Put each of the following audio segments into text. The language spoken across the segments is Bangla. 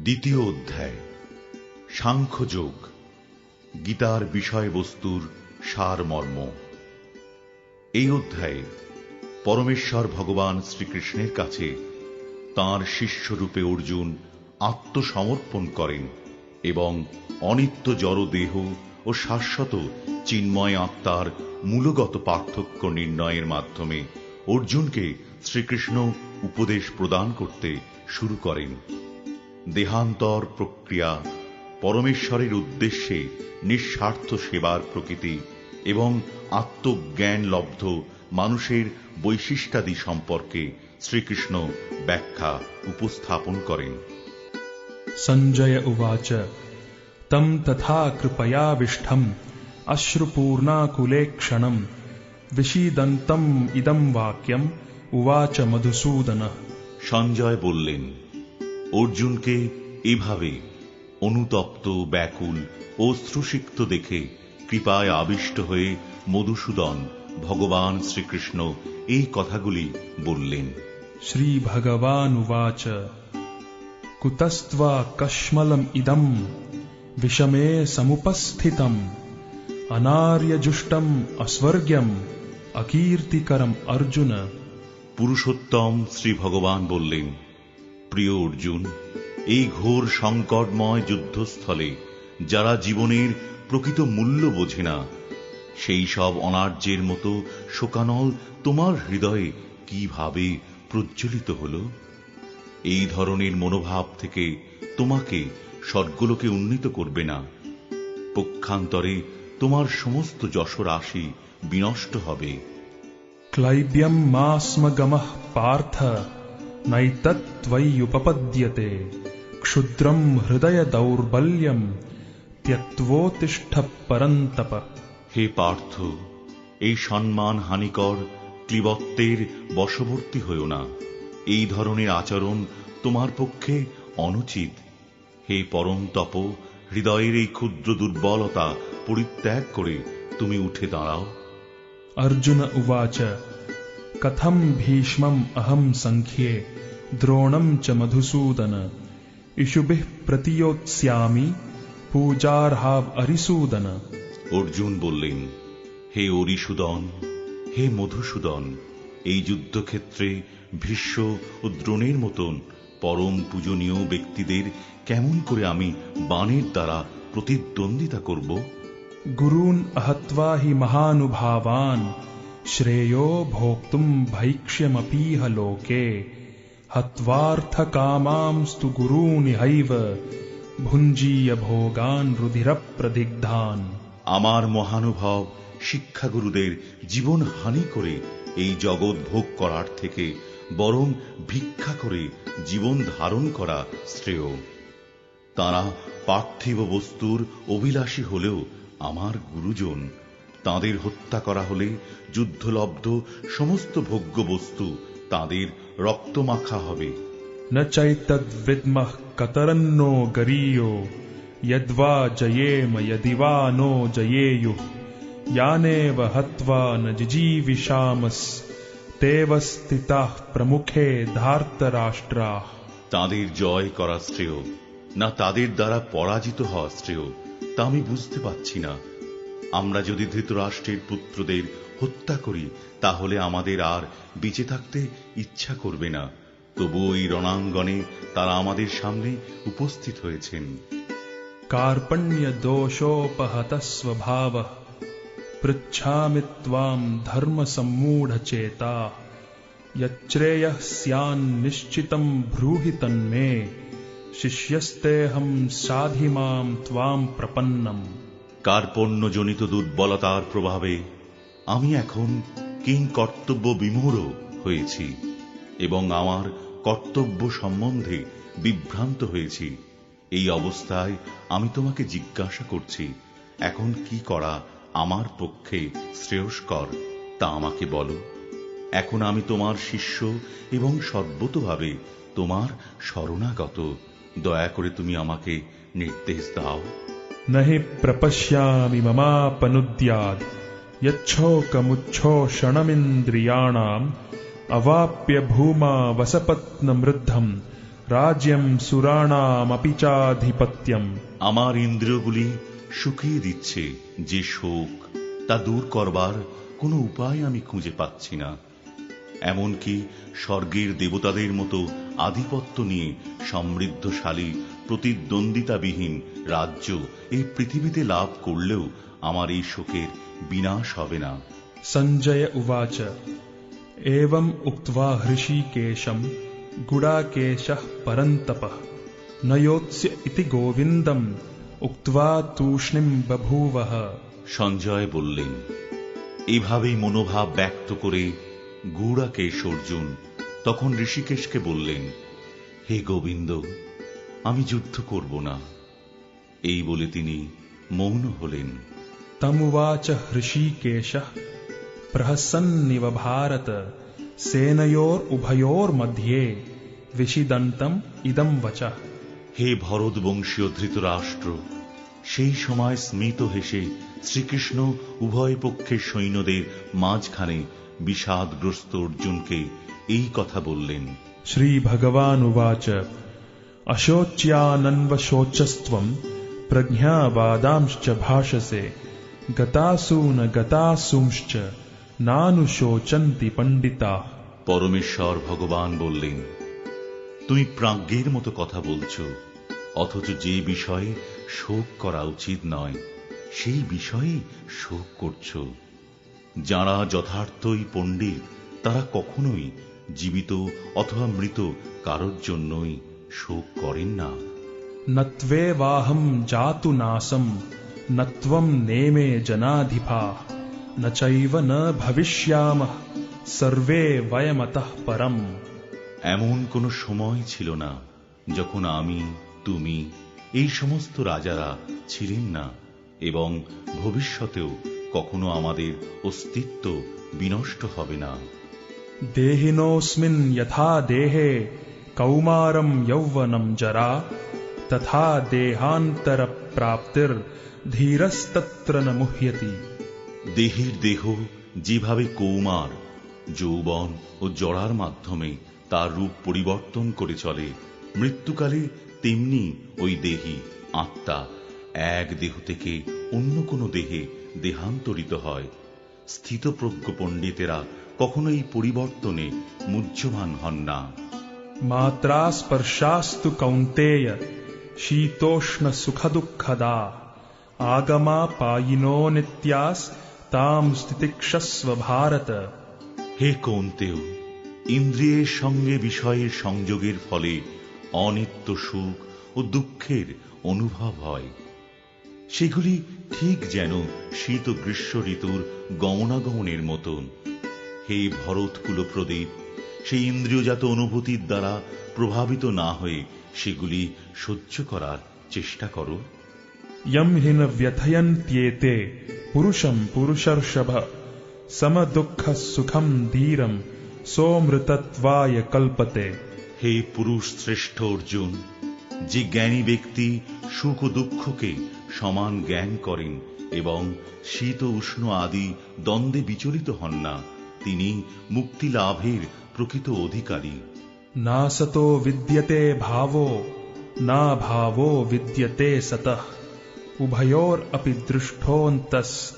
দ্বিতীয় অধ্যায় সাংখ্যযোগ, গীতার বিষয়বস্তুর সারমর্ম। এই অধ্যায়ে পরমেশ্বর ভগবান শ্রীকৃষ্ণের কাছে তাঁর শিষ্যরূপে অর্জুন আত্মসমর্পণ করেন এবং অনিত্য জড় দেহ ও শাশ্বত চিন্ময় আত্মার মূলগত পার্থক্য নির্ণয়ের মাধ্যমে অর্জুনকে শ্রীকৃষ্ণ উপদেশ প্রদান করতে শুরু করেন। দেহান্তর প্রক্রিয়া, পরমেশ্বরের উদ্দেশ্যে নিঃস্বার্থ সেবার প্রকৃতি এবং আত্মজ্ঞান লব্ধ মানুষের বৈশিষ্ট্যাদি সম্পর্কে শ্রীকৃষ্ণ ব্যাখ্যা উপস্থাপন করেন। সঞ্জয় উবাচ তম তথা কৃপয়াবিষ্ঠম অশ্রুপূর্ণাকুলেক্ষণম বিষীদন্তম ইদম বাক্যম উবাচ মধুসূদনঃ। সঞ্জয় বললেন, অর্জুনকে এভাবে অনুতপ্ত, ব্যাকুল, অশ্রুসিক্ত দেখে কৃপায় আবিষ্ট হয়ে মধুসূদন ভগবান শ্রীকৃষ্ণ এই কথাগুলি বললেন। শ্রী ভগবান উবাচ কুতস্ত্বা কশ্মলম ইদম বিষমে সমুপস্থিতম অনার্যজুষ্টম অস্বর্গ্যম অকীর্তিকরম অর্জুন। পুরুষোত্তম শ্রী ভগবান বললেন, প্রিয় অর্জুন, এই ঘোর সংকটময় যুদ্ধস্থলে যারা জীবনের প্রকৃত মূল্য বোঝে না, সেই সব অনার্যের মতো শোকানল তোমার হৃদয়ে কিভাবে প্রজ্বলিত হল? এই ধরনের মনোভাব থেকে তোমাকে স্বর্গলোকে উন্নীত করবে না। পক্ষান্তরে তোমার সমস্ত যশরাশি বিনষ্ট হবে। ক্লাইব্যম মাস্মগমঃ পার্থ নৈতত্ত্বয়্যুপপদ্যতে ক্ষুদ্রম হৃদয় দৌর্বল্যম ত্যক্তোত্তিষ্ঠ পরন্তপ। হে পার্থ, এই সম্মান হানিকর ক্লীবত্বের বশবর্তী হইও না। এই ধরনের আচরণ তোমার পক্ষে অনুচিত। হে পরন্তপ, হৃদয়ের এই ক্ষুদ্র দুর্বলতা পরিত্যাগ করে তুমি উঠে দাঁড়াও। অর্জুন উবাচ কথম ভীষ্মম অহম সংখ্যে দ্রোণম চ মধুসূদন ইষুভিঃ প্রতিয়োৎস্যামি পূজার্হাব অরিসূদন। অর্জুন বললেন, হে অরিসূদন, হে মধুসূদন, এই যুদ্ধক্ষেত্রে ভীষ্ম ও দ্রোণের মতন পরম পূজনীয় ব্যক্তিদের কেমন করে আমি বাণের দ্বারা প্রতিদ্বন্দ্বিতা করব? গুরুন অহত্বা হি মহানুভাবান শ্রেয়ো ভোক্তুম ভৈক্ষ্যমপীহ লোকে হত্বার্থকামাংস্তু গুরুনিহৈব ভুঞ্জীয় ভোগান রুধিরপ্রদিগ্ধান। আমার মহানুভব শিক্ষাগুরুদের জীবন হানি করে এই জগৎ ভোগ করার থেকে বরং ভিক্ষা করে জীবন ধারণ করা শ্রেয়। তাঁরা পার্থিব বস্তুর অভিলাষী হলেও আমার গুরুজন। তাঁদের হত্যা করা হলে যুদ্ধলব্ধ সমস্ত ভোগ্য বস্তু তাঁদের রক্তমাখা হবে। ন চৈতদ্বিদ্মঃ কতরন্নো গরীয়ো যদ্বা জয়েম যদিবা নো জয়েয়ুঃ ইয়ানেব হত্বা ন জিজীবিষামস্তেব স্থিতাঃ প্রমুখে ধার্তরাষ্ট্রাঃ। তাঁদের জয় করা শ্রেয় না তাদের দ্বারা পরাজিত হওয়া শ্রেয়, তা আমি বুঝতে পারছি না। আমরা যদি ধৃতরাষ্ট্রের পুত্রদের হত্যা করি তাহলে আমাদের আর বেঁচে থাকতে ইচ্ছা করবে না। তবু ওই রণাঙ্গনে তারা আমাদের সামনে উপস্থিত হয়েছেন। কার্পণ্য দোষোপহতঃ স্বভাবঃ পৃচ্ছামি ত্বাম ধর্ম সম্মূঢ়চেতা যচ্শ্রেয়ঃ স্যান্নিশ্চিতং ব্রূহি তন্মে শিষ্যস্তেহং সাধি মাম ত্বাম প্রপন্নম। কার্পণ্যজনিত দুর্বলতার প্রভাবে আমি এখন কিংকর্তব্য বিমূঢ় হয়েছি এবং আমার কর্তব্য সম্বন্ধে বিভ্রান্ত হয়েছি। এই অবস্থায় আমি তোমাকে জিজ্ঞাসা করছি, এখন কি করা আমার পক্ষে শ্রেয়স্কর তা আমাকে বলো। এখন আমি তোমার শিষ্য এবং সর্বতোভাবে তোমার শরণাগত। দয়া করে তুমি আমাকে নির্দেশ দাও। নহি প্রপশ্যামি মমাপনুদ্যাদ যচ্ছোকমুচ্ছোষণমিন্দ্রিয়াণাম অবাপ্য ভূমা বসপত্নমৃদ্ধম राज्यं सुराणामपि चाधिपत्यम्। আমার ইন্দ্রিয়গুলি শুকিয়ে দিচ্ছে যে শোক, তা দূর করবার কোনো উপায় আমি খুঁজে পাচ্ছি না। এমনকি স্বর্গের দেবতাদের মতো আধিপত্য নিয়ে সমৃদ্ধশালী প্রতিদ্বন্দ্বিতাবিহীন রাজ্য এই পৃথিবীতে লাভ করলেও আমার এই শোকের বিনাশ হবে না। सञ्जय उवाच एवम् उक्त्वा हृषीकेशम् गुडाकेशः परन्तपः न योत्स्य इति गोविन्दम् उक्त्वा तूष्णीम् बभूवः। সঞ্জয় বললেন, এভাবেই মনোভাব ব্যক্ত করে গুড়াকেশ অর্জুন তখন ঋষিকেশকে বললেন, হে গোবিন্দ, আমি যুদ্ধ করব না। এই বলে তিনি মৌন হলেন। तमुवाच हृषीकेशः प्रहसन्निव भारत सेनयोरुभयोर्मध्ये विषिदन्तम् इदं वचः। হে ভরতবংশীয় ধৃতরাষ্ট্র, সেই সময় স্মিত হেসে শ্রীকৃষ্ণ উভয় পক্ষের সৈন্যদের মাঝখানে বিষাদগ্রস্ত অর্জুনকে এই কথা বললেন। श्रीभगवानुवाच अशोच्यानन्वशोचस्त्वम् प्रज्ञावादांश्च भाषसे गतासून गतासूंश्च नानुशोचन्ति पण्डिताः। পরমেশ্বর ভগবান বললেন, তুমি প্রাজ্ঞের মতো কথা বলছো, অথচ যে বিষয়ে শোক করা উচিত নয় সেই বিষয়ে শোক করছো। যারা যথার্থই পণ্ডিত তারা কখনোই জীবিত অথবা মৃত কারোর জন্যই শোক করেন না। नत्वेवाहं जातु नासं नत्वं नेमे जनाधिपाः न चैव न भविष्यामः सर्वे वयमतः परम्। এমন কোন সময় ছিল না যখন আমি, তুমি, এই সমস্ত রাজারা ছিলেন না, এবং ভবিষ্যতেও কখনো আমাদের অস্তিত্ব বিনষ্ট হবে না। देहिनोऽस्मिन् यथा देहे कौमारं यौवनं जरा तथा देहान्तरप्राप्तिर्धीरस्तत्र न मुह्यति। দেহের দেহ যেভাবে কৌমার, যৌবন ও জরার মাধ্যমে তার রূপ পরিবর্তন করে চলে, মৃত্যুকালে তেমনি ওই দেহী আত্মা এক দেহ থেকে অন্য কোনো দেহে দেহান্তরিত হয়। স্থিতপ্রজ্ঞ পণ্ডিতেরা কখনো এই পরিবর্তনে মুহ্যমান হন না। मात्रा स्पर्शास्तु कौन्तेय शीतोष्ण सुखदुःखदा आगमा पायिनो नित्यास ताम स्थितिक्षस्व भारत। হে কৌন্তেয়, ইন্দ্রিয়ের সঙ্গে বিষয়ের সংযোগের ফলে অনিত্য সুখ ও দুঃখের অনুভব হয়। সেগুলি ঠিক যেন শীত ও গ্রীষ্ম ঋতুর গমনাগমনের মতন। হে ভরতকুল প্রদীপ, সেই ইন্দ্রিয়জাত অনুভূতির দ্বারা প্রভাবিত না হয়ে সেগুলি সহ্য করার চেষ্টা করো। यम हि न व्यथयन्त्येते पुरुषं पुरुषर्षभ सम दुःख सुखम धीरम सोमृतत्वाय कल्पते। হে পুরুষ শ্রেষ্ঠ অর্জুন, যে জ্ঞানী ব্যক্তি সুখ ও দুঃখকে সমান জ্ঞান করেন এবং শীত ও উষ্ণ আদি দ্বন্দ্বে বিচলিত হন না, তিনি মুক্তি লাভের প্রকৃত অধিকারী। ना सतो विद्यते भावो ना भावो विद्यते सतः उभयोरपि दृष्टोऽन्तस्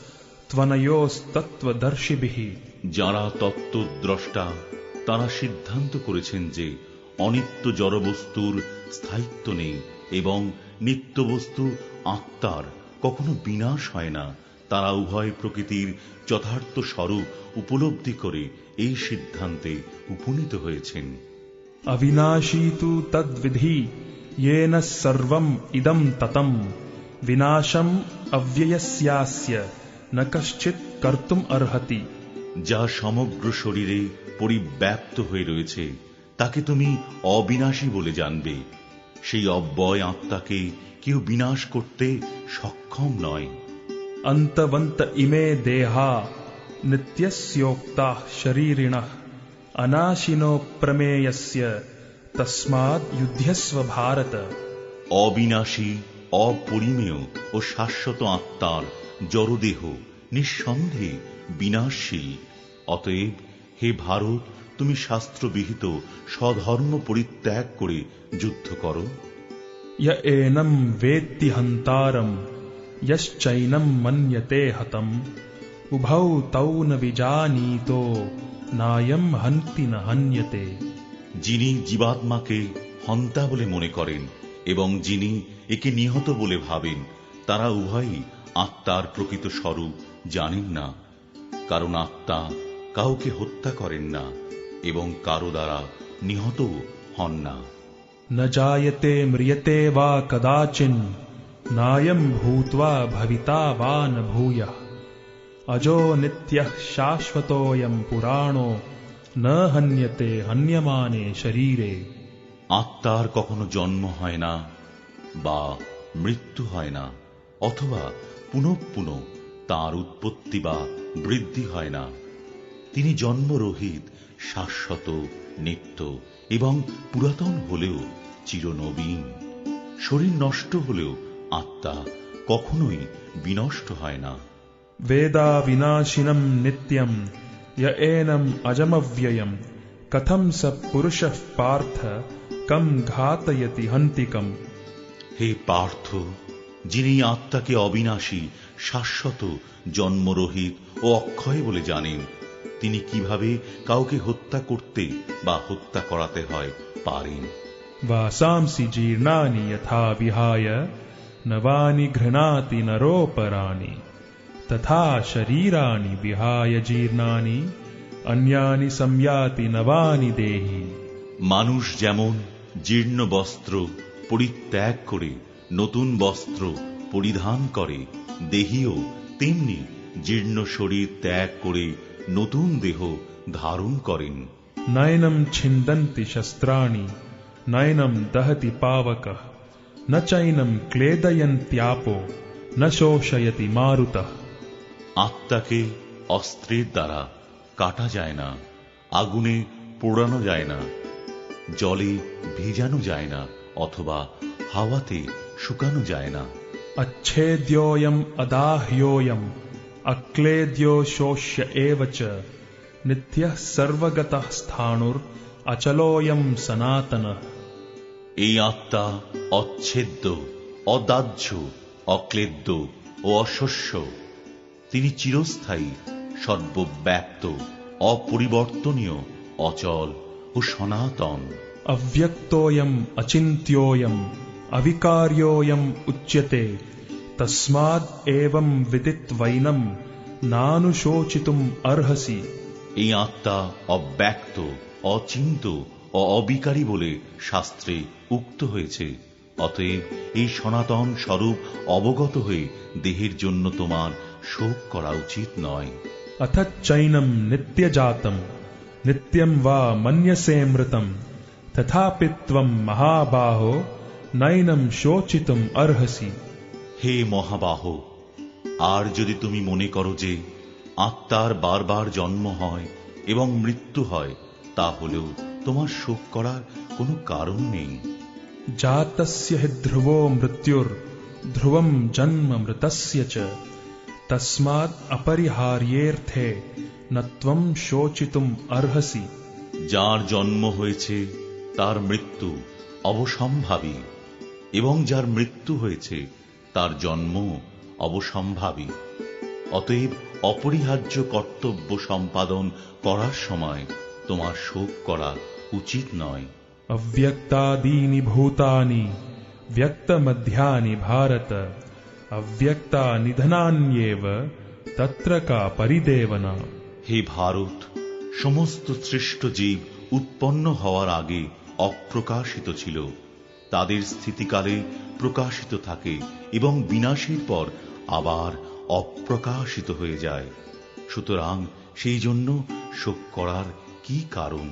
त्वनयोस्तत्त्वदर्शिभिः। যারা তত্ত্বদ্রষ্টা তারা সিদ্ধান্ত করেছেন যে অনিত্য জড়বস্তুর স্থায়িত্ব নেই এবং নিত্যবস্তু আত্মার কখনো বিনাশ হয় না। তারা উভয় প্রকৃতির যথার্থ স্বরূপ উপলব্ধি করে এই সিদ্ধান্তে উপনীত হয়েছেন। अविनाशी तु तद्विधि येन सर्वम् इदं ततम् विनाशम् अव्ययस्यास्य न कश्चित् कर्तुम् अर्हति। যা সমগ্র শরীরে পরিব্যাপ্ত হয়ে রয়েছে তাকে তুমি অবিনাশী বলে জানবে। সেই অব্যয় আত্মাকে কেউ বিনাশ করতে সক্ষম নয়। अन्तवन्त इमे देहा नित्यस्योक्ताः शरीरिणः अनाशिनो प्रमेयस्य तस्माद् युध्यस्व भारत। অবিনাশী, অপরিমেয় ও শাশ্বত আত্মার জড়দেহ নিঃসন্দেহে বিনাশশীল। অতএব হে ভারত, তুমি শাস্ত্রবিহিত স্বধর্ম পরিত্যাগ করে যুদ্ধ করো? य एनं वेत्ति हन्तारं यश्चैनं मन्यते हतम् उभौ तौ न विजानीतो नायं हन्ति न हन्यते। যিনি জীবাত্মাকে হন্তা বলে মনে করেন এবং যিনি একে নিহত বলে ভাবেন, তারা উভয়ই আত্মার প্রকৃত স্বরূপ জানেন না। কারণ আত্মা কাউকে হত্যা করেন না এবং কারো দ্বারা নিহত হন না। न जायते म्रियते वा कदाचिन् नायं भूत्वा भविता वा न भूयः अजो नित्यः शाश्वतोऽयं पुराणो न हन्यते हन्यमाने शरीरे। আত্মার কখনো জন্ম হয় না বা মৃত্যু হয় না, অথবা পুনঃ পুনঃ তাঁর উৎপত্তি বা বৃদ্ধি হয় না। তিনি জন্মরহিত, শাশ্বত, নিত্য এবং পুরাতন হলেও চিরনবীন। শরীর নষ্ট হলেও আত্মা কখনোই বিনষ্ট হয় না। वेदा विनाशिनं नित्यं य एनम् अजमव्ययम् कथं स पुरुषः पार्थ कं घातयति हन्तिकम्। হে পার্থ, যিনি আত্মাকে অবিনাশী, শাশ্বত, জন্মরহিত ও অক্ষয় বলে জানেন, তিনি কিভাবে কাউকে হত্যা করতে বা হত্যা করাতে হয় পারেন। वासांसि जीर्णानि यथा विहाय नवानि घृणाति नरोपराणि तथा शरीराणि विहाय जीर्णानि अन्यानि संयाति नवानि देहि। মানুষ যেমন জীর্ণ বস্ত্র পরিত্যাগ করে নতুন বস্ত্র পরিধান করে, দেহীও তেমনি জীর্ণ শরীর ত্যাগ করে নতুন দেহ ধারণ করেন। नैनं छिन्दन्ति शस्त्राणि नैनं दहति पावकः न चैनं क्लेदयन्त्यापो न शोषयति मारुतः। আত্মাকে অস্ত্রের দ্বারা কাটা যায় না, আগুনে পোড়ানো যায় না, জলে ভিজানো যায় না, অথবা হাওয়াতে শুকানো যায় না। अच्छेद्योऽयम् अदाह्योऽयम् अक्लेद्यो शोष्य एव च नित्यः सर्वगतः स्थाणुर् अचलोऽयं सनातनः। এই আত্মা অচ্ছেদ্য, অদাহ্য, অক্লেদ্য ও অশস্য। তিনি চিরস্থায়ী, সর্বব্যাপ্ত, অপরিবর্তনীয়, অচল ও সনাতন। अव्यक्तोऽयम् अचिन्त्योऽयम् अविकार्योऽयम् उच्यते तस्माद् एवं विदित्वैनं नानुशोचितुम् अर्हसि। এই আত্মা অব্যক্ত, অচিন্ত ও অবিকারী বলে শাস্ত্রে উক্ত হয়েছে। অতএব এই সনাতন স্বরূপ অবগত হয়ে দেহের জন্য তোমার শোক করা উচিত নয়। अथच्चैनं नित्यजातं नित्यं वा मन्यसेऽमृतं तथापि त्वं महाबाहो नैनं शोचितुम् अर्हसि। হে মহাবাহ, আর যদি তুমি মনে করো যে আত্মার বারবার জন্ম হয় এবং মৃত্যু হয়, তাহলেও তোমার শোক করার কোনো কারণ নেই। जातस्य हि ध्रुवो मृत्युर्ध्रुवं जन्म मृतस्य च तस्मात् अपरिहार्येऽर्थे न त्वं शोचितुम् अर्हसि। যার জন্ম হয়েছে তার মৃত্যু অবসম্ভাবী, এবং যার মৃত্যু হয়েছে তার জন্ম অবসম্ভাবী। অতএব অপরিহার্য কর্তব্য সম্পাদন করার সময় তোমার শোক করা উচিত নয়। अव्यक्तादीनि भूतानि व्यक्तमध्यानि भारत अव्यक्तानिधनान्येव तत्र का परिदेवना। হে ভারত, সমস্ত সৃষ্ট জীব উৎপন্ন হওয়ার আগে অপ্রকাশিত ছিল, তাদের স্থিতিকালে প্রকাশিত থাকে এবং বিনাশের পর আবার অপ্রকাশিত হয়ে যায়। সুতরাং সেই জন্য শোক করার কি কারণ?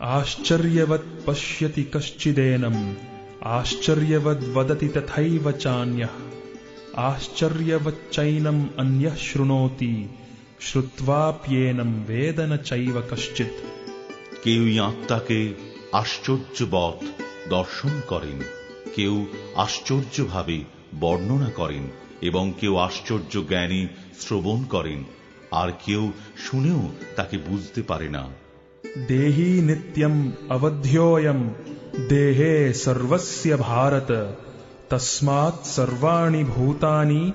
आश्चर्यवत् पश्यति कश्चिदेनम् आश्चर्यवद् वदति तथैव चान्यः आश्चर्यवच्चैनम् अन्यः शृणोति श्रुत्वाप्येनं वेद न चैव कश्चित्। কেউই আত্মাকে আশ্চর্যবৎ দর্শন করেন, কেউ আশ্চর্যভাবে বর্ণনা করেন এবং কেউ আশ্চর্য জ্ঞানে শ্রবণ করেন, আর কেউ শুনেও তাকে বুঝতে পারে না। देही नित्यम् अवध्योऽयम् देहे सर्वस्य भारत तस्मात् सर्वाणि भूतानि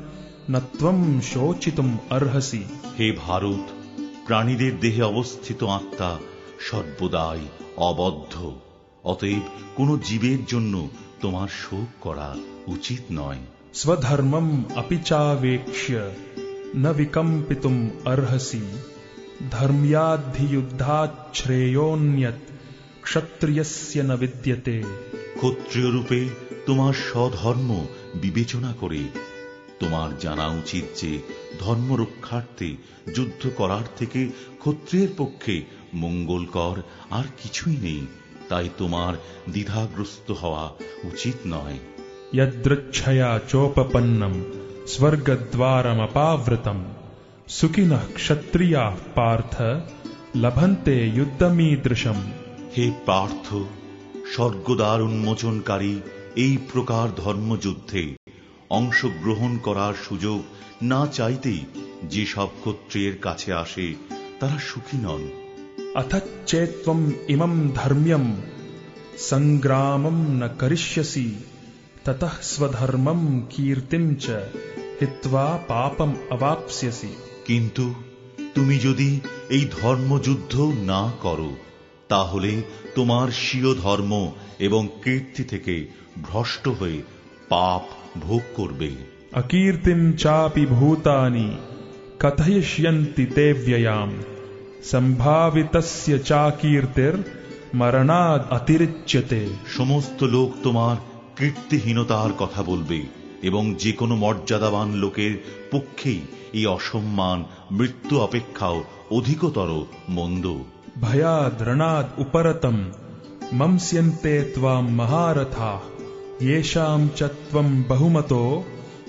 न त्वं शोचितुम् अर्हसि। হে ভারত, প্রাণীদের দেহে অবস্থিত আত্মা সর্বদাই অবদ্ধ, অতএব কোন জীবের জন্য তোমার শোক করা উচিত নয়। स्वधर्मम् अपि चावेक्ष्य न विकम्पितुम् अर्हसि धर्म्याद्धियुद्धात् श्रेयोऽन्यत् क्षत्रियस्य न विद्यते। ক্ষত্রিয় রূপে তোমার স্বধর্ম বিবেচনা করে তোমার জানা উচিত যে ধর্ম রক্ষার্থে যুদ্ধ করার থেকে ক্ষত্রিয়ের পক্ষে মঙ্গলকর আর কিছুই নেই, তাই তোমার দ্বিধাগ্রস্ত হওয়া উচিত নয়। यदृच्छया चोपपन्नम् स्वर्गद्वारमपावृतम् सुखिनः क्षत्रियाः पार्थ लभन्ते युद्धमीदृशम्। হে পার্থ, স্বর্গদ্বার উন্মোচনকারী এই প্রকার ধর্মযুদ্ধে অংশগ্রহণ করার সুযোগ না চাইতেই যে সব ক্ষত্রিয়ের কাছে আসে তারা সুখী নন। अथ चेत्त्वम् इमम् धर्म्यम् सङ्ग्रामम् न करिष्यसि ततः स्वधर्मम् कीर्तिम् च हित्वा पापम् अवाप्स्यसि। কিন্তু তুমি যদি এই ধর্মযুদ্ধ না করো তাহলে তোমার স্বীয় ধর্ম এবং কীর্তি থেকে ভ্রষ্ট হয়ে পাপ ভোগ করবে। अकीर्तिम् चापि भूतानि कथयिष्यन्ति ते व्ययाम् सम्भावितस्य चाकीर्तिर्मरणाद् अतिरिच्यते। সমস্ত লোক তোমার কীর্তিহীনতার কথা বলবে এবং যে কোনো মর্যাদাবান লোকের পক্ষেই এই অসম্মান মৃত্যু অপেক্ষাও অধিকতর মন্দ। भयाद् रणाद् उपरतम् मंस्यन्ते त्वाम् महारथाः येषाम् च त्वम् बहुमतो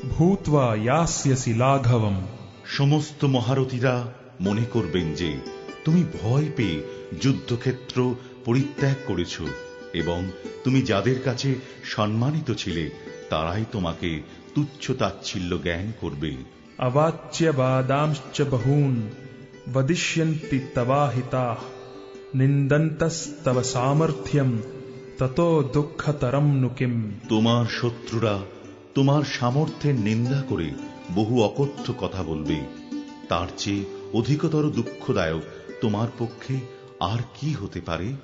भूत्वा यास्यसि लाघवम्। সমস্ত মহারথীরা মনে করবেন যে তুমি ভয় পেয়ে যুদ্ধক্ষেত্র পরিত্যাগ করেছ এবং তুমি যাদের কাছে সম্মানিত ছিলে তারাই তোমাকে তুচ্ছ তাচ্ছিল্য জ্ঞান করবে। अवाच्य बादांश्च बहून् वदिष्यन्ति तवाहिताः निन्दन्तस्तव सामर्थ्यम् ततो दुःखतरम् नु किम्। তোমার শত্রুরা তোমার সামর্থ্যের নিন্দা করে বহু অকথ্য কথা বলবে, তার চেয়ে অধিকতর দুঃখদায়ক তোমার পক্ষে আর কি হতে পারে।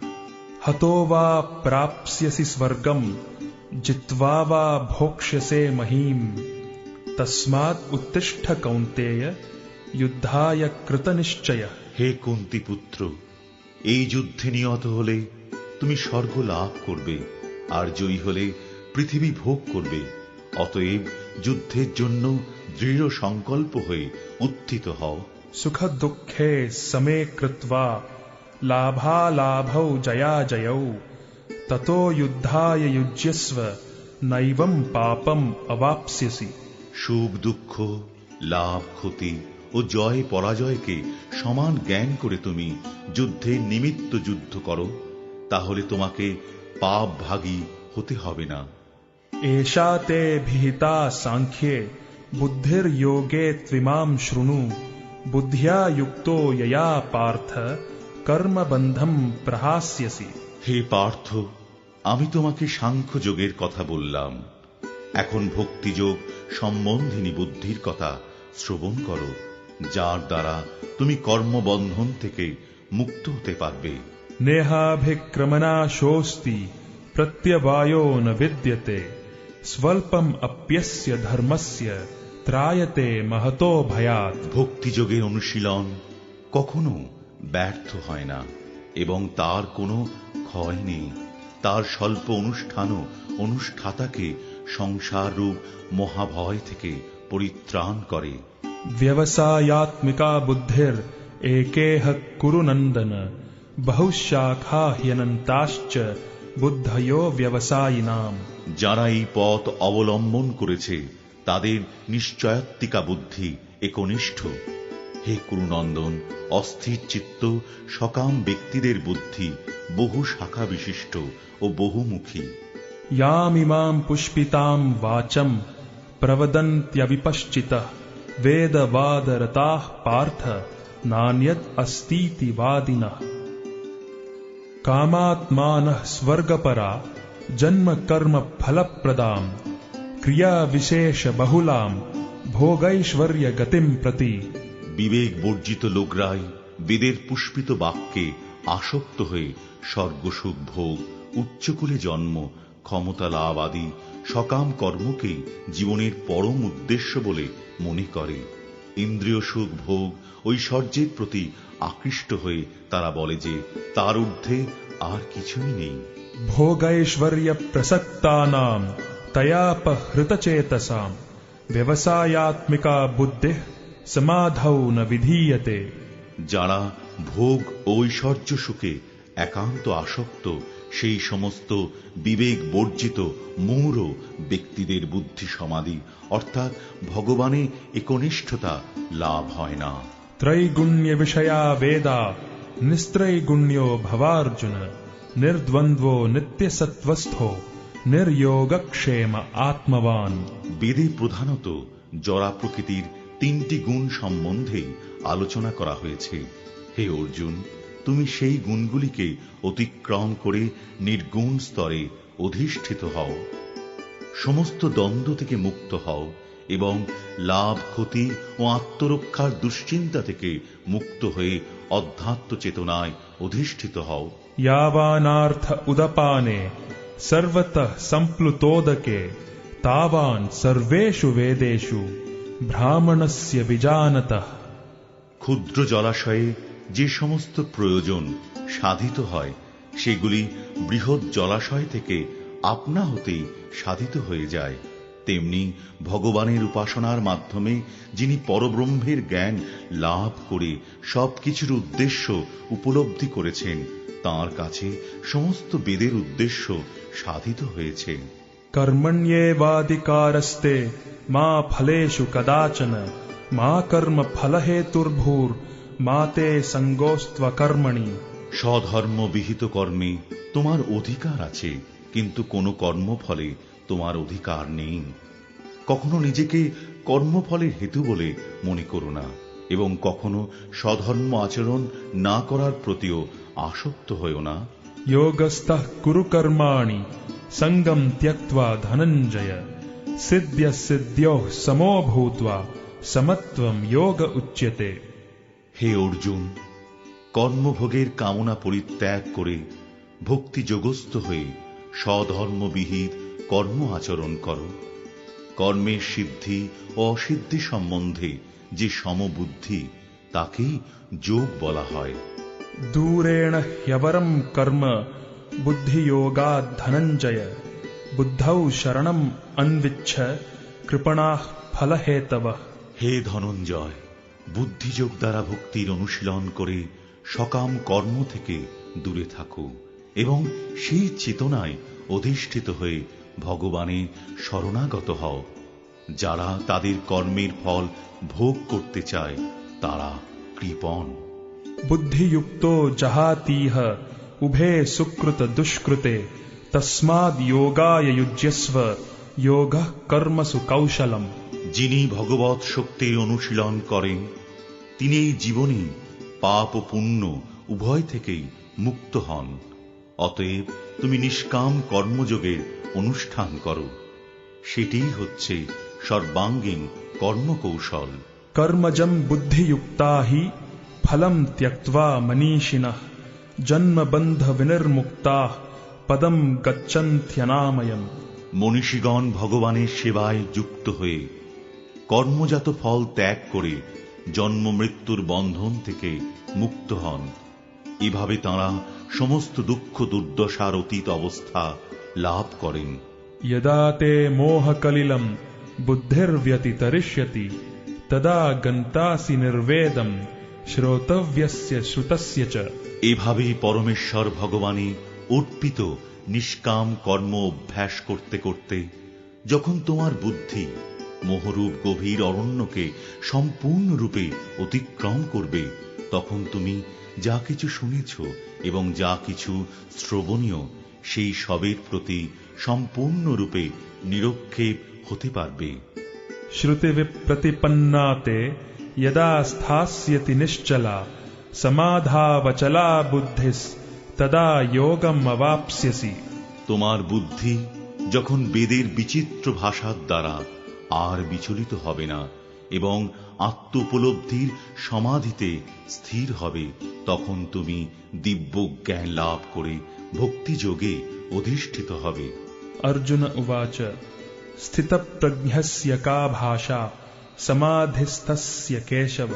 हतो वा प्राप्स्यसि स्वर्गम् जित्वा वा भोक्ष्यसे महीम् तस्मात् उत्तिष्ठ कौन्तेय युद्धाय कृतनिश्चयः। হে কুন্তি পুত্র, এই যুদ্ধে নিহত হলে তুমি স্বর্গ লাভ করবে আর জয়ী হলে পৃথিবী ভোগ করবে, অতএব যুদ্ধের জন্য দৃঢ় সংকল্প হয়ে উত্থিত হও। सुख दुःखे समे कृत्वा लाभालाभौ जयाजयौ ततो युद्धाय युज्यस्व नैवं पापम् अवाप्स्यसि। সুখ দুঃখ লাভ ক্ষতি ও জয় পরাজয়কে সমান জ্ঞান করে তুমি যুদ্ধের নিমিত্ত যুদ্ধ করো, তাহলে তোমাকে পাপ ভাগী হতে হবে না। एषा ते विहिता सांख्ये बुद्धिर्योगे त्विमां शृणु बुद्ध्या युक्तो यया पार्थ कर्मबन्धं प्रहास्यसि। হে পার্থ, আমি তোমাকে সাংখ্য যোগের কথা বললাম, এখন ভক্তিযোগ সম্বন্ধিনী বুদ্ধির কথা শ্রবণ করো, যার দ্বারা তুমি কর্মবন্ধন থেকে মুক্ত হতে পারবে। नेहाभिक्रमनाशोऽस्ति प्रत्यवायो न विद्यते स्वल्पम् अप्यस्य धर्मस्य ত্রায়তে महतो भयात्। ভক্তিযোগের অনুশীলন কখনো ব্যর্থ হয় না এবং তার কোনো ক্ষয় নেই। তার স্বল্প অনুষ্ঠানও অনুষ্ঠাতাকে সংসার রূপ মহাভয় থেকে পরিত্রাণ করে। व्यवसायात्मिका बुद्धिर एकेह कुरु नंदन बहुशाखा ह्यनन्ताश्च बुद्धयो व्यवसायिनाम्। যারা এই পথ অবলম্বন করেছে তাদের নিশ্চয়াত্মিকা বুদ্ধি একনিষ্ঠ। হে কুরুনন্দন, অস্থির চিত্ত সকাম ব্যক্তিদের বুদ্ধি বহু শাখা বিশিষ্ট ও বহুমুখী। यामिमां पुष्पितां वाचं प्रवदन्त्यविपश्चितः वेदवादरताः पार्थ नान्यत् अस्तीति वादिनः। कामात्मानः स्वर्गपरा जन्म कर्म फलप्रदाम् क्रिया विशेष बहुलाम् भोगैश्वर्य गतिम प्रति। বিবেক বর্জিত লোকরাই বেদের পুষ্পিত বাক্যে আসক্ত হয়ে স্বর্গসুখ ভোগ, উচ্চকুলে জন্ম, ক্ষমতা লাভ আদি সকাম কর্মকেই জীবনের পরম উদ্দেশ্য বলে মনে করে। ইন্দ্রিয় সুখ ভোগ ঐশ্বর্যের প্রতি আকৃষ্ট হয়ে তারা বলে যে তার ঊর্ধ্বে আর কিছুই নেই। भोगैश्वर्य प्रसक्तानां तयापहृतचेतसां व्यवसायात्मिका बुद्धिः समाधौ न विधीयते। যারা ভোগ ও ঐশ্বর্য সুখে একান্ত আসক্ত সেই সমস্ত বিবেক বর্জিত মূঢ় ব্যক্তিদের বুদ্ধি সমাধি অর্থাৎ ভগবানে একনিষ্ঠতা লাভ হয় না। त्रैगुण्य विषया वेदा निस्त्रैगुण्यो भवार्जुन निर्द्वन्द्वो नित्यसत्वस्थो निर्योगक्षेम आत्मवान। বেদে প্রধানত জড়া প্রকৃতির তিনটি গুণ সম্বন্ধে আলোচনা করা হয়েছে। হে অর্জুন, তুমি সেই গুণগুলিকে অতিক্রম করে নির্গুণ স্তরে অধিষ্ঠিত হও, সমস্ত দ্বন্দ্ব থেকে মুক্ত হও এবং লাভ ক্ষতি ও আত্মরক্ষার দুশ্চিন্তা থেকে মুক্ত হয়ে অধ্যাত্ম চেতনায় অধিষ্ঠিত হও। यावानार्थ उदपाने सर्वतः सम्प्लुतोदके तावान् सर्वेषु वेदेषु ब्राह्मणस्य विजानतः। ক্ষুদ্র জলাশয়ে যে সমস্ত প্রয়োজন সাধিত হয় সেগুলি বৃহৎ জলাশয় থেকে আপনা হতেই সাধিত হয়ে যায়। তেমনি ভগবানের উপাসনার মাধ্যমে যিনি পরব্রহ্মের জ্ঞান লাভ করে সবকিছুর উদ্দেশ্য উপলব্ধি করেছেন তাঁর কাছে সমস্ত বেদের উদ্দেশ্য সাধিত হয়েছে। कर्मण्येवाधिकारस्ते मा फलेषु कदाचन मा कर्म फलहेतुर्भूर माते संगोस्त्व कर्मणि। স্বধর্ম বিহিত কর্মে তোমার অধিকার আছে, কিন্তু কোনো কর্মফলে তোমার অধিকার নেই। কখনো নিজেকে কর্মফলের হেতু বলে মনে করো না এবং কখনো স্বধর্ম আচরণ না করার প্রতিও আসক্ত হয়েও না। योगस्थः कुरु कर्माणि संगम त्यक्त्वा धनंजय सिद्ध्य सिद्ध्योः समो भूत्वा समत्वं योग उच्यते। হে অর্জুন, কর্মভোগের কামনা পরিত্যাগ করে ভক্তি যোগস্থ হয়ে স্বধর্মবিহিত কর্ম আচরণ করো। কর্মের সিদ্ধি ও অসিদ্ধি সম্বন্ধে যে সমবুদ্ধি তাকেই যোগ বলা হয়। दूरेण ह्यवरं कर्म बुद्धियोगात् धनंजय बुद्धौ शरणं अन्विच्छ कृपणाः फलहेतवः। হে ধনঞ্জয়, বুদ্ধিযোগ দ্বারা ভক্তির অনুশীলন করে সকাম কর্ম থেকে দূরে থাকো এবং সেই চেতনায় অধিষ্ঠিত হয়ে ভগবানে শরণাগত হও। যারা তাদের কর্মের ফল ভোগ করতে চায় তারা কৃপণ। बुद्धियुक्तो जहातीह उभे सुकृत दुष्कृते तस्माद् योगाय युज्यस्व योगः कर्मसु कौशलम्। যিনি ভগবৎ শক্তির অনুশীলন করেন তিনি এই জীবনে পাপ ও পুণ্য উভয় থেকেই মুক্ত হন। অতএব তুমি নিষ্কাম কর্মযোগের অনুষ্ঠান করো, সেটিই হচ্ছে সর্বাঙ্গীন কর্মকৌশল। कर्मजं बुद्धियुक्ता हि फलं त्यक्त्वा मनीषिणः जन्मबन्ध विनिर्मुक्ताः पदं गच्छन्त्यनामयम्। মনীষীগণ ভগবানের সেবায় যুক্ত হয়ে কর্মজাত ফল ত্যাগ করে জন্ম মৃত্যুর বন্ধন থেকে মুক্ত হন। এভাবে তাঁরা সমস্ত দুঃখ দুর্দশার অতীত অবস্থা লাভ করেন। यदा ते मोहकलिलं बुद्धिर्व्यतितरिष्यति तदा गन्तासि निर्वेदं श्रोतव्यस्य श्रुतस्य च। এভাবেই পরমেশ্বর ভগবানে অর্পিত নিষ্কাম কর্ম অভ্যাস করতে করতে যখন তোমার বুদ্ধি মোহরূপ গভীর অরণ্যকে সম্পূর্ণরূপে অতিক্রম করবে তখন তুমি যা কিছু শুনেছ এবং যা কিছু শ্রবণীয় সেই সবের প্রতি সম্পূর্ণরূপে নিরক্ষেপ হতে পারবে। श्रुतिविप्रतिपन्नाते यदा स्थास्यति निश्चला समाधावचला बुद्धिस् तदा योगम् अवाप्स्यसि। তোমার বুদ্ধি যখন বেদের বিচিত্র ভাষার দ্বারা আর বিচলিত হবে না এবং আত্ম উপলব্ধির সমাধিতে স্থির হবে, তখন তুমি দিব্য জ্ঞান লাভ করে ভক্তিযোগে অধিষ্ঠিত হবে। अर्जुन उवाच स्थितप्रज्ञस्य का भाषा समाधिस्थस्य केशव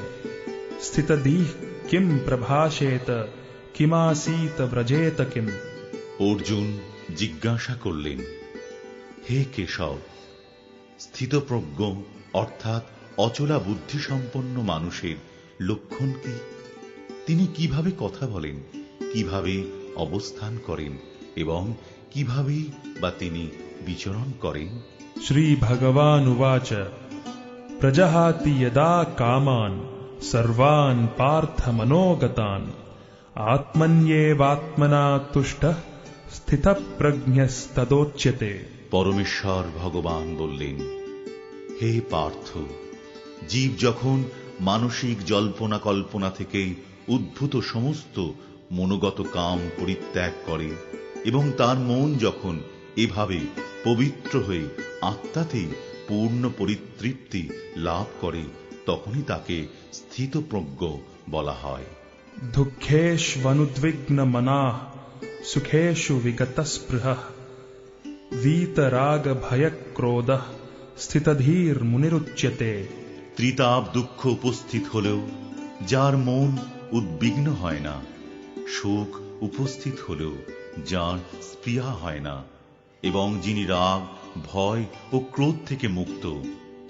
स्थितधीः किं प्रभाषेत किमासीत व्रजेत किम्। অর্জুন জিজ্ঞাসা করলেন, হে কেশব, স্থিতপ্রজ্ঞ অর্থাৎ অচলা বুদ্ধি সম্পন্ন মানুষের লক্ষণ কি? তিনি কিভাবে কথা বলেন, কিভাবে অবস্থান করেন এবং কিভাবেই বা তিনি বিচরণ করেন? श्रीभगवानुवाच प्रजहाति यदा कामान् सर्वान् पार्थमनोगतान् आत्मन्येवात्मना तुष्टः স্থিতপ্রজ্ঞস্তদোচ্যতে। পরমেশ্বর ভগবান বললেন, হে পার্থ, জীব যখন মানসিক জল্পনা কল্পনা থেকে উদ্ভূত সমস্ত মনোগত কাম পরিত্যাগ করে এবং তার মন যখন এভাবে পবিত্র হয়ে আত্মাতেই পূর্ণ পরিতৃপ্তি লাভ করে, তখনই তাকে স্থিতপ্রজ্ঞ বলা হয়। দুঃখেষ্বনুদ্বিগ্নমনাঃ সুখেষু বিগতস্পৃহঃ वीतरागभयक्रोधः স্থিতধীর মুনিরুচ্যতে। ত্রিতাপ দুঃখ উপস্থিত হলেও যার মন উদ্বিগ্ন হয় না, শোক উপস্থিত হলেও যার স্পৃহা হয় না, এবং যিনি রাগ ভয় ও ক্রোধ থেকে মুক্ত,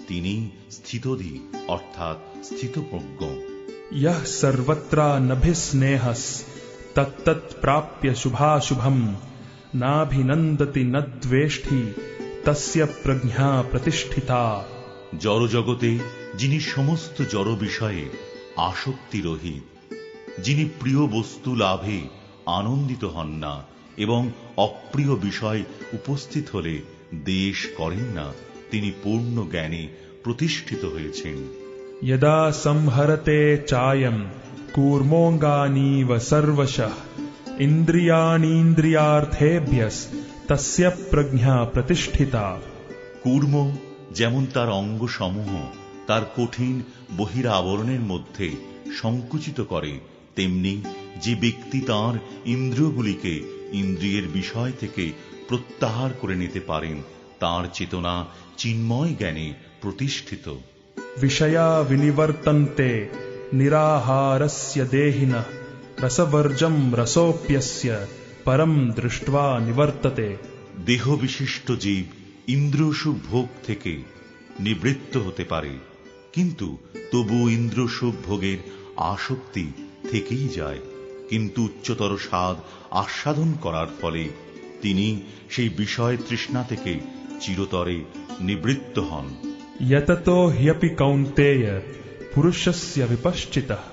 তিনি স্থিতধী অর্থাৎ স্থিতপ্রজ্ঞ। यः सर्वत्रानभिस्नेहः तत्तत् प्राप्य शुभाशुभम् नाभिनन्दति न द्वेष्टि तस्य प्रज्ञा प्रतिष्ठिता। জড়জগতে যিনি সমস্ত জড় বিষয়ে আসক্তি রহিত, যিনি প্রিয় বস্তু লাভে আনন্দিত হন না এবং অপ্রিয় বিষয় উপস্থিত হলে দ্বেষ করেন না, তিনি পূর্ণ জ্ঞানে প্রতিষ্ঠিত হয়েছেন। यदा संहरते चायं कूर्मोऽङ्गानीव सर्वशः इन्द्रियाणीन्द्रियार्थेभ्यस्तस्य प्रज्ञा प्रतिष्ठिता। কূর্ম যেমন তার অঙ্গসমূহ তার কঠিন বহিরাবরণের মধ্যে সংকুচিত করে, তেমনি যে ব্যক্তি তাঁর ইন্দ্রিয়গুলিকে ইন্দ্রিয়ের বিষয় থেকে প্রত্যাহার করে নিতে পারেন, তাঁর চেতনা চিন্ময় জ্ঞানে প্রতিষ্ঠিত। विषया विनिवर्तन्ते निराहारस्य देहिनः रसवर्जं रसोऽप्यस्य परं दृष्ट्वा निवर्तते। দেহ বিশিষ্ট জীব ইন্দ্রিয়সুখ ভোগ থেকে নিবৃত্ত হতে পারে, কিন্তু তবু ইন্দ্রিয়সুখ ভোগের আসক্তি থেকেই যায়। কিন্তু উচ্চতর স্বাদ আস্বাদন করার ফলে তিনি সেই বিষয় তৃষ্ণা থেকে চিরতরে নিবৃত্ত হন। यततो ह्यपि कौन्तेय पुरुषस्य विपश्चितः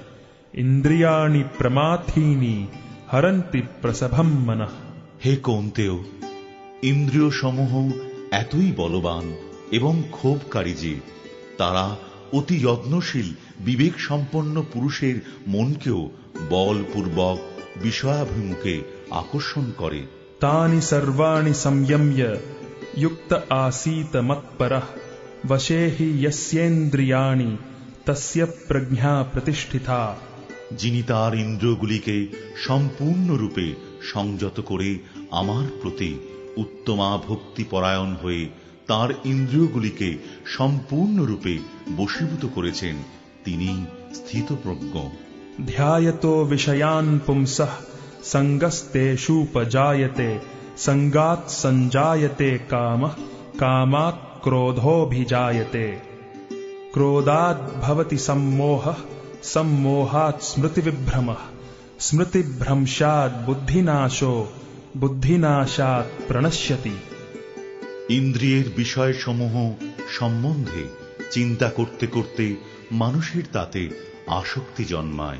इन्द्रियाणि प्रमाथीनि हरन्ति प्रसभं मनः। হে কৌন্তেয়, ইন্দ্রিয় সমূহ এতই বলবান এবং ক্ষোভকারী যে তারা অতি যত্নশীল বিবেক সম্পন্ন পুরুষের মনকেও বলপূর্বক বিষয়াভিমুখে আকর্ষণ করে। तानि सर्वाणि संयम्य युक्त आसीत मत्परः वशे हि यस्येन्द्रियाणि तस्य प्रज्ञा प्रतिष्ठिता। যিনি তার ইন্দ্রিয়গুলিকে সম্পূর্ণরূপে সংযত করে আমার প্রতি উত্তমা ভক্তিপরায়ণ হয়ে তার ইন্দ্রিয়গুলিকে সম্পূর্ণরূপে বশীভূত করেছেন, তিনি স্থিতপ্রজ্ঞ। ध्यायतो विषयान् पुंसः संगस्तेषूपजायते संगात् संजायते कामः कामात् क्रोधोऽभिजायते क्रोधात् भवति सम्मोहः सम्मोहात् स्मृतिविभ्रमः स्मृतिभ्रंशात् बुद्धिनाशो बुद्धिनाशात् प्रणश्यति। ইন্দ্রিয়ের বিষয়সমূহ সম্বন্ধে চিন্তা করতে করতে মানুষের তাতে আসক্তি জন্মায়,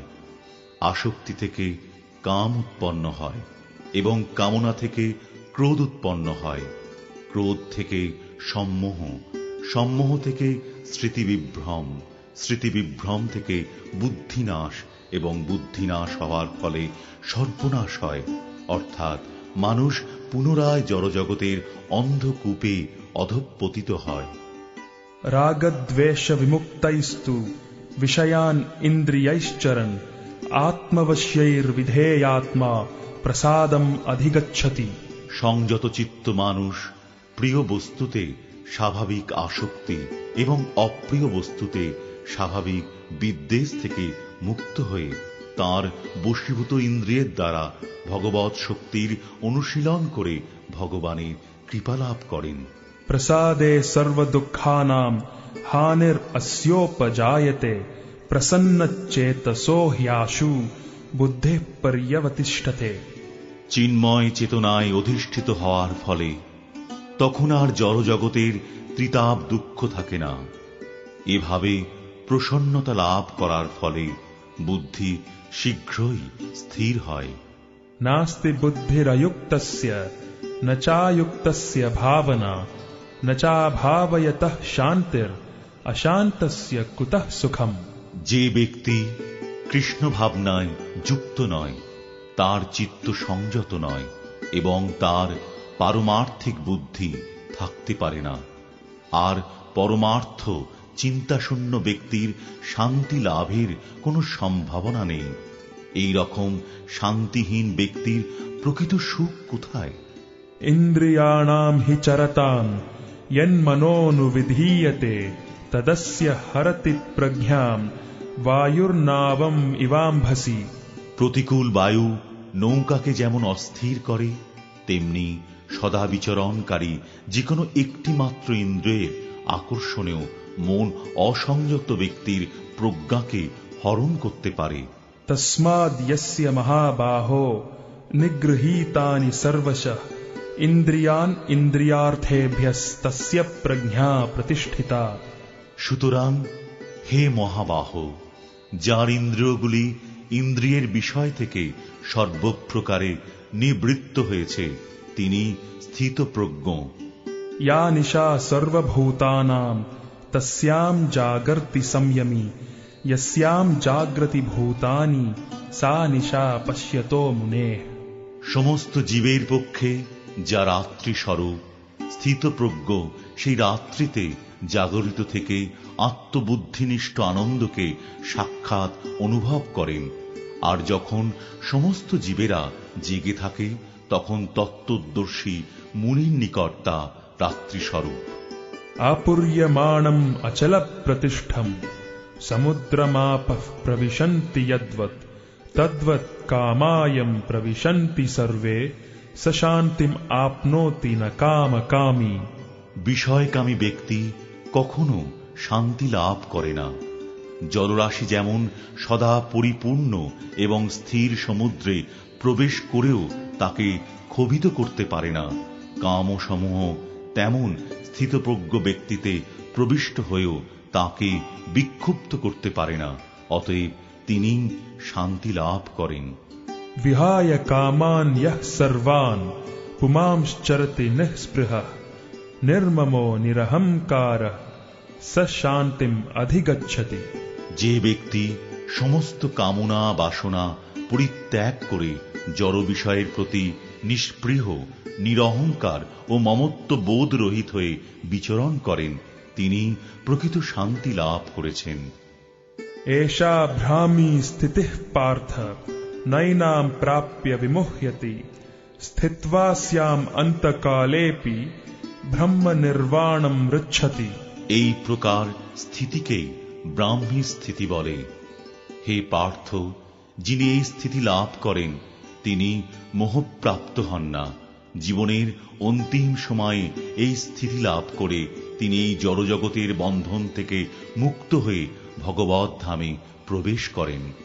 আসক্তি থেকে কাম উৎপন্ন হয় এবং কামনা থেকে ক্রোধ উৎপন্ন হয়, ক্রোধ থেকে সম্মোহ, সম্মোহ থেকে স্মৃতিবিভ্রম, স্মৃতিবিভ্রম থেকে বুদ্ধিনাশ এবং বুদ্ধিনাশ হওয়ার ফলে সর্বনাশ হয়, অর্থাৎ মানুষ পুনরায় জড়জগতের অন্ধকূপে অধঃপতিত হয়। রাগদ্বেষ বিমুক্তৈস্তু বিষয়ান ইন্দ্রিয়ৈশ্চরन् আত্মবশ্যৈর্বিধেয়াত্মা প্রসাদম অধিগচ্ছতি। সংযত চিত্ত মানুষ প্রিয় বস্তুতে স্বাভাবিক আসক্তি এবং অপ্রিয় বস্তুতে স্বাভাবিক বিদ্বেষ থেকে মুক্ত হয়ে তার বশীভূত ইন্দ্রিয়ের দ্বারা ভগবৎ শক্তির অনুশীলন করে ভগবানের কৃপালাভ করেন। প্রসাদে সর্বদুঃখানাং হানির अस्योपजायते প্রসন্নচেতসো হ্যাশু বুদ্ধি পর্যবতিষ্ঠতে। চিন্ময় চেতনায় অধিষ্ঠিত হওয়ার ফলে তখন আর জড়জগতের ত্রিতাপ দুঃখ থাকে না। এভাবে প্রসন্নতা লাভ করার ফলে বুদ্ধি শীঘ্রই স্থির হয়। নাস্তি বুদ্ধিরয়ুক্তস্য ন চায়ুক্তস্য ভাবনা ন চাভাবয়তঃ শান্তির অশান্তস্য কুতঃ সুখম। যে ব্যক্তি কৃষ্ণ ভাবনায় যুক্ত নয়, তার চিত্ত সংযত নয় এবং তার পারমার্থিক বুদ্ধি থাকতে পারে না। আর পরমার্থ চিন্তাশূন্য ব্যক্তির শান্তি লাভের কোনো সম্ভাবনা নেই। এই রকম শান্তিহীন ব্যক্তির প্রকৃত সুখ কোথায়? ইন্দ্রিয়াণাং হি চরতাং যন্মনোনুবিধীয়তে তদস্য হরতি প্রজ্ঞাম বায়ুর্নাবম ইবাম্ভসি। প্রতিকূল বায়ু নৌকাকে যেমন অস্থির করে, তেমনি সদা বিচরণকারী যে কোনো একটি মাত্র ইন্দ্রিয়ের আকর্ষণেও মন অসংযত ব্যক্তির প্রজ্ঞাকে হরণ করতে পারে। তস্মাদ যস্য মহাবাহো নিগৃহীতানি সর্বশঃ ইন্দ্রিয়ান ইন্দ্রিয়ার্থেভ্যস্তস্য প্রজ্ঞা প্রতিষ্ঠিতা। সুতরাং হে মহাবাহ, যার ইন্দ্রিয়গুলি ইন্দ্রিয়ের বিষয় থেকে সর্বপ্রকারে নিবৃত্ত হয়েছে, তিনি স্থিতপ্রজ্ঞ। या निशा सर्वभूतानां तस्यां जागर्ति संयमी यस्यां जाग्रति भूतानि सा निशा पश्यतो मुनेः। সমস্ত জীবের পক্ষে যা রাত্রি স্বরূপ স্থিতপ্রজ্ঞ, সেই রাত্রিতে জাগরিত থেকে আত্মবুদ্ধিনিষ্ঠ আনন্দকে সাক্ষাৎ অনুভব করেন। আর যখন সমস্ত জীবেরা জেগে থাকে, তখন তত্ত্বদর্শী মুনির নিকট তা রাত্রিস্বরূপ। आपूर्यमाणं अचल प्रतिष्ठं समुद्रमापः प्रविशन्ति यद्वत् तद्वत् कामायं प्रविशन्ति सर्वे स शान्तिम् आपनोति न कामकामी। বিষয়কামী ব্যক্তি কখনো শান্তি লাভ করে না। জলরাশি যেমন সদা পরিপূর্ণ এবং স্থির সমুদ্রে প্রবেশ করেও তাকে ক্ষোভিত করতে পারে না, কামসমূহ তেমন স্থিতপ্রজ্ঞ ব্যক্তিতে প্রবিষ্ট হয়েও তাকে বিক্ষুব্ধ করতে পারে না। অতএব তিনি শান্তি লাভ করেন। विहाय कामान् यः सर्वान् पुमांश्चरति निःस्पृहः निर्ममो निरहंकारः स शान्तिम् अधिगच्छति। যে ব্যক্তি সমস্ত কামনা বাসনা পরিত্যাগ করে জড় বিষয়ের প্রতি নিষ্পৃহ, নিরহংকার ও মমত্ব বোধ রহিত হয়ে বিচরণ করেন, তিনি প্রকৃত শান্তি লাভ করেছেন। एषा भ्रामी स्थितिः पार्थ नैनां प्राप्य विमुह्यति स्थित्वा स्याम् अन्तकालेऽपि ब्रह्म निर्वाणं मृच्छति। এই প্রকার স্থিতিকেই ব্রাহ্মী স্থিতি বলে। হে পার্থ, যিনি এই স্থিতি লাভ করেন তিনি মোহপ্রাপ্ত হন না। জীবনের অন্তিম সময়ে এই স্থিতি লাভ করে তিনি এই জড়জগতের বন্ধন থেকে মুক্ত হয়ে ভগবৎ ধামে প্রবেশ করেন।